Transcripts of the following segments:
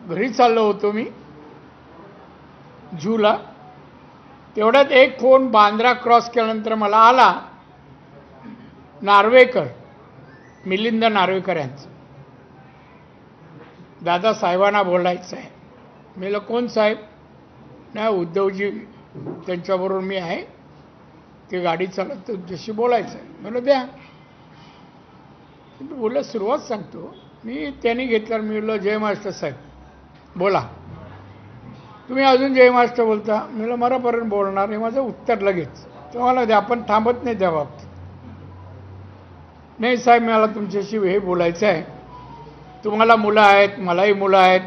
घरी चाललो होतो मी जूला. तेवढ्यात एक फोन बांद्रा क्रॉस केल्यानंतर मला आला, नार्वेकर, मिलिंद नार्वेकर यांचं. दादा साहेबांना बोलायचं आहे. मी म्हटलं कोण साहेब? नाही उद्धवजी त्यांच्याबरोबर मी आहे, ते गाडी चालत तुमच्याशी बोलायचं आहे. म्हटलं द्या. मी बोललं सुरुवात सांगतो मी. त्यांनी घेतल्यावर मी बोललो जय महाराष्ट्र साहेब बोला. तुम्ही अजून जय महाराष्ट्र बोलता. मी म्हटलं मरापर्यंत बोलणार हे माझं उत्तर लगेच. तुम्हाला द्या, आपण थांबत नाही त्या बाबतीत. नाही साहेब मला तुमच्याशी हे बोलायचं आहे. तुम्हाला मुलं आहेत, मलाही मुलं आहेत.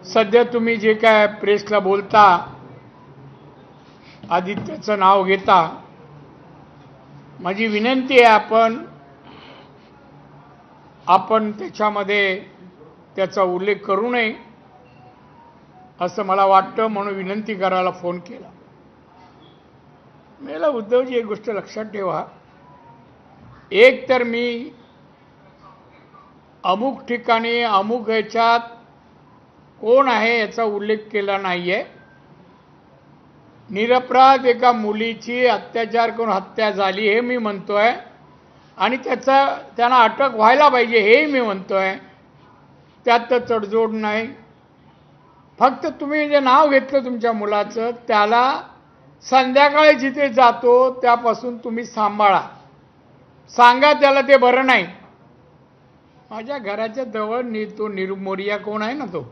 सध्या तुम्ही जे काय प्रेसला बोलता, आदित्यचं नाव घेता, माझी विनंती आहे आपण त्याच्यामध्ये त्याचा उल्लेख करू नये असं मला वाटतं, म्हणून विनंती करायला फोन केला. मला उद्धवजी एक गोष्ट लक्षात ठेवा, एक तर मी अमुक ठिकाणी अमुक ह्याच्यात कोण आहे याचा उल्लेख केला नाही आहे. निरपराध एका मुलीची अत्याचार करून हत्या झाली हे मी म्हणतोय, आणि त्यांना अटक व्हायला पाहिजे हे मी म्हणतोय. त्यात तर तडजोड नाही. फक्त तुम्ही जे नाव घेतलं तुमच्या मुलाचं, त्याला संध्याकाळी जिथे जातो त्यापासून तुम्ही सांभाळा. सांगा त्याला ते बरं नाही. माझ्या घराच्या जवळ तो निरू मोरिया कोण आहे ना, तो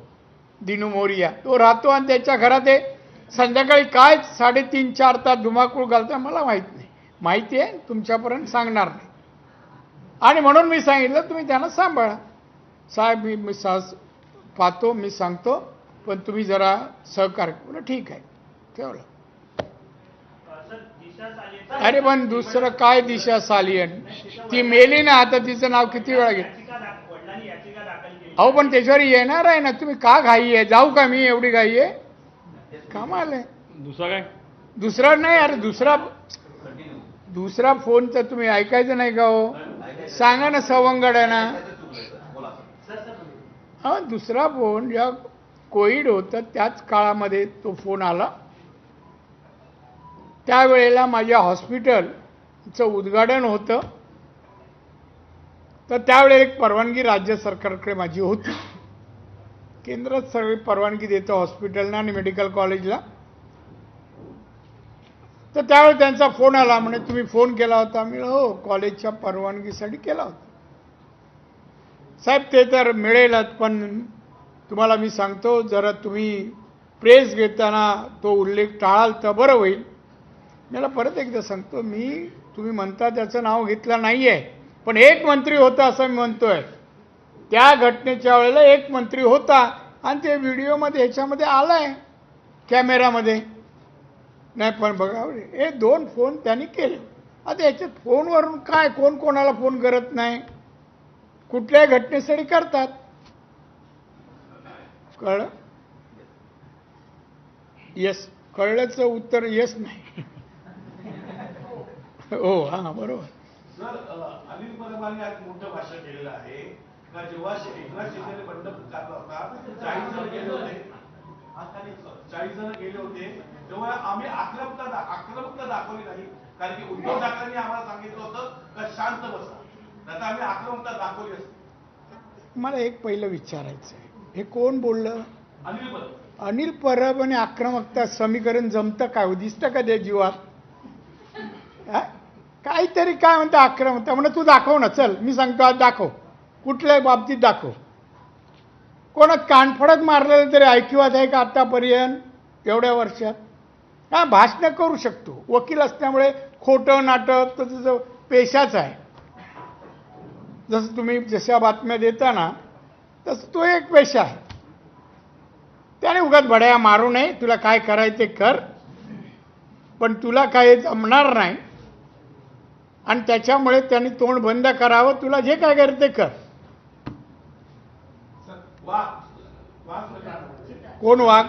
दिनू मोरिया, तो राहतो. आणि त्याच्या घरात ते संध्याकाळी काय 3.5-4 तास धुमाकूळ घालता मला माहीत नाही. माहिती आहे, तुमच्यापर्यंत सांगणार नाही. आणि म्हणून मी सांगितलं तुम्ही त्यांना सांभाळा. साहेब मी सहज पाहतो, मी सांगतो, पण तुम्ही जरा सहकार्य. बोला ठीक आहे, ठेवलं. अरे पण दुसरं काय दिशा सालियन, ती मेली ना, आता तिचं नाव किती वेळा घेत. अहो पण त्याच्यावर येणार आहे ना. तुम्ही का घाई आहे? जाऊ का मी? एवढी घाई आहे? कमाल आहे. दुसरा काय? दुसरा नाही. अरे दुसरा फोन तर तुम्ही ऐकायचं नाही का हो? सांगा ना सवंगड्यांना. हा दुसरा फोन जेव्हा कोविड होतं त्याच काळामध्ये तो फोन आला. त्यावेळेला माझ्या हॉस्पिटलचं उद्घाटन होतं. तर त्यावेळेला एक परवानगी राज्य सरकारकडे माझी होती. केंद्रात सगळी परवानगी देतं हॉस्पिटलना आणि मेडिकल कॉलेजला. तर त्यावेळी त्यांचा फोन आला, म्हणे तुम्ही फोन केला होता. मी हो कॉलेजच्या परवानगीसाठी केला होता. साहेब ते तर मिळेलच, पण तुम्हाला मी सांगतो जरा तुम्ही प्रेस घेताना तो उल्लेख टाळाल तर बरं होईल. मला परत एकदा सांगतो मी, तुम्ही म्हणता त्याचं नाव घेतलं नाही आहे, पण एक मंत्री होता असं मी म्हणतोय. त्या घटनेच्या वेळेला एक मंत्री होता आणि ते व्हिडिओमध्ये ह्याच्यामध्ये आलं आहे कॅमेरामध्ये. नाही पण बघा हे 2 फोन त्यांनी केले. आता याच्यात फोनवरून काय, कोण कोणाला फोन करत नाही, कुठल्याही घटनेसाठी करतात. कळलं? येस, कळल्याचं उत्तर येस नाही. हो हां बरोबर. सर अनिल परबांनी आज मोठं भाषण केलेलं आहे का जेव्हा एकनाथ शिंदे बंड पुकारला होता 40 जण गेले होते, 40 जण गेले होते, तेव्हा आम्ही आक्रमकता दाखवली नाही. कारण की उद्धव ठाकरेंनी आम्हाला सांगितलं होतं का शांत बसा, आता आम्ही आक्रमकता दाखवली असते. मला एक पहिलं विचारायचं आहे, हे कोण बोललं? अनिल परब. अनिल परब आणि आक्रमकता समीकरण जमतं काय? दिसतं का त्या जीवात? काहीतरी काय म्हणतं आक्रमकता. म्हणून तू दाखव ना, चल मी सांगतो आज दाखव, कुठल्याही बाबतीत दाखव. कोणात कानफडत मारलेलं तरी ऐकिवात आहे का आतापर्यंत एवढ्या वर्षात? हा भाषणं करू शकतो, वकील असल्यामुळे खोटं नाटक तर तुझं पेशाच आहे. जसं तुम्ही जशा बातम्या देता ना तसं तो एक पेशा आहे. त्याने उगाच बड्या मारू नये. तुला काय करायचं ते कर, पण तुला काय जमणार नाही आणि त्याच्यामुळे त्यांनी तोंड बंद करावं. तुला जे काय करायचं ते कर. कोण वाघ?